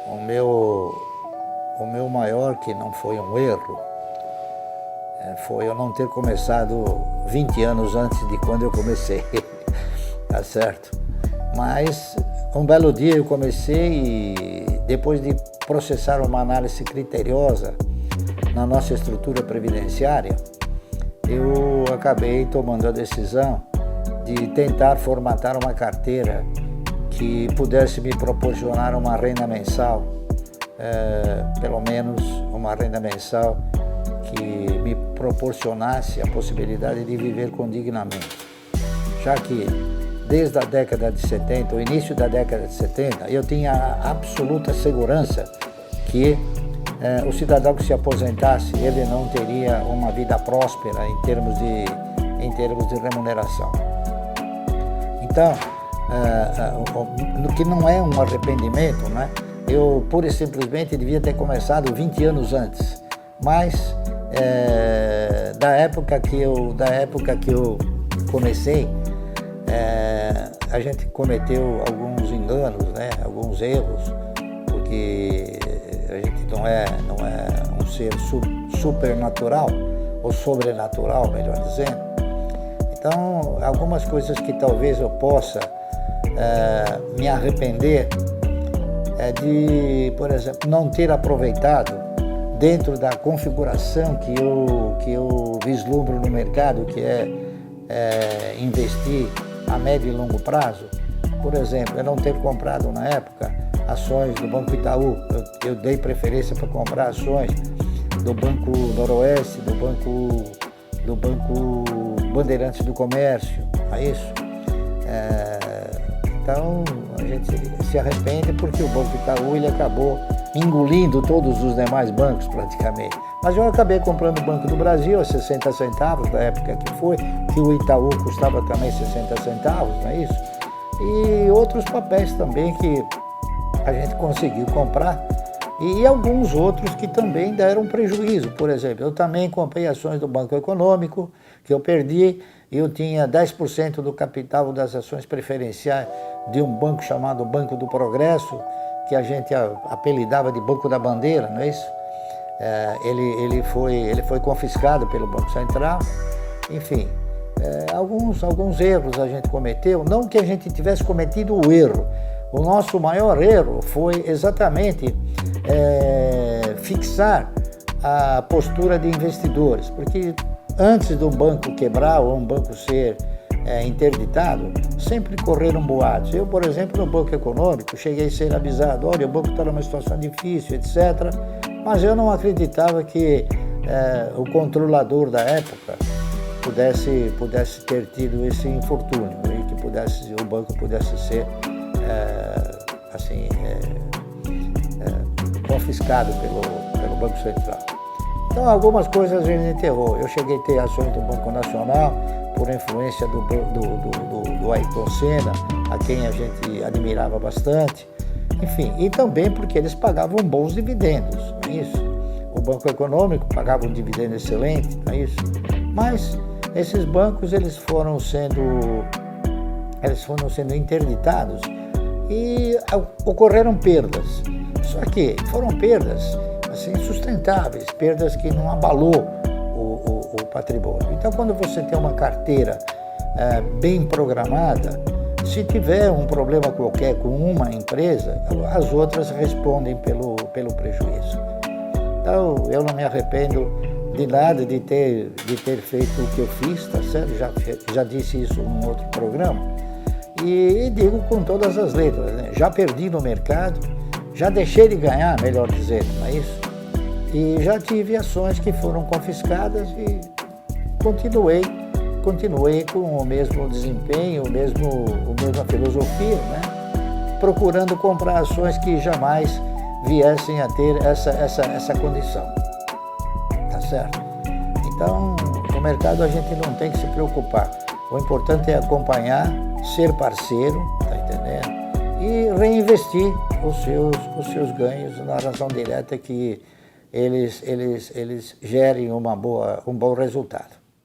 o meu maior, que não foi um erro, foi eu não ter começado 20 anos antes de quando eu comecei, tá certo? Mas um belo dia eu comecei e depois de processar uma análise criteriosa na nossa estrutura previdenciária, eu acabei tomando a decisão de tentar formatar uma carteira que pudesse me proporcionar uma renda mensal, pelo menos uma renda mensal que me proporcionasse a possibilidade de viver com dignamente. Já que desde a década de 70, o início da década de 70, eu tinha a absoluta segurança que o cidadão que se aposentasse, ele não teria uma vida próspera em termos de remuneração. Então, que não é um arrependimento, né? Eu pura e simplesmente devia ter começado 20 anos antes, mas da época que eu comecei, a gente cometeu alguns enganos, né? Alguns erros, porque a gente não é um ser supernatural, ou sobrenatural, melhor dizendo. Então, algumas coisas que talvez eu possa me arrepender de, por exemplo, não ter aproveitado dentro da configuração que eu vislumbro no mercado, que é investir a médio e longo prazo. Por exemplo, eu não ter comprado na época ações do Banco Itaú. Eu dei preferência para comprar ações do Banco Noroeste, do Banco Bandeirantes do Comércio, é isso? Então, a gente se arrepende porque o Banco Itaú ele acabou engolindo todos os demais bancos praticamente. Mas eu acabei comprando o Banco do Brasil a 60 centavos, da época que foi, que o Itaú custava também 60 centavos, não é isso? E outros papéis também que a gente conseguiu comprar e alguns outros que também deram prejuízo. Por exemplo, eu também comprei ações do Banco Econômico, que eu perdi. Eu tinha 10% do capital das ações preferenciais de um banco chamado Banco do Progresso, que a gente apelidava de Banco da Bandeira, não é isso? Ele foi confiscado pelo Banco Central. Enfim, alguns erros a gente cometeu, não que a gente tivesse cometido o erro. O nosso maior erro foi exatamente fixar a postura de investidores, porque antes de um banco quebrar ou um banco ser interditado, sempre correram boatos. Eu, por exemplo, no Banco Econômico, cheguei a ser avisado, olha, o banco está numa situação difícil, etc. Mas eu não acreditava que o controlador da época pudesse ter tido esse infortúnio e que o banco pudesse ser confiscado pelo Banco Central. Então, algumas coisas a gente errou. Eu cheguei a ter ações do Banco Nacional por influência do Ayrton Senna, a quem a gente admirava bastante. Enfim, e também porque eles pagavam bons dividendos, não é isso? O Banco Econômico pagava um dividendo excelente, não é isso? Mas esses bancos eles foram sendo interditados e ocorreram perdas. Só que foram perdas sustentáveis, perdas que não abalou o patrimônio. Então, quando você tem uma carteira bem programada, se tiver um problema qualquer com uma empresa, as outras respondem pelo prejuízo. Então, eu não me arrependo de nada de ter feito o que eu fiz, tá certo? Já disse isso num outro programa. E digo com todas as letras, né? Já perdi no mercado, já deixei de ganhar, melhor dizendo, não é isso? E já tive ações que foram confiscadas e continuei com o mesmo desempenho, a mesma filosofia, né? Procurando comprar ações que jamais viessem a ter essa condição, tá certo? Então, no mercado a gente não tem que se preocupar. O importante é acompanhar, ser parceiro, tá entendendo? E reinvestir os seus ganhos na razão direta que eles gerem um bom resultado.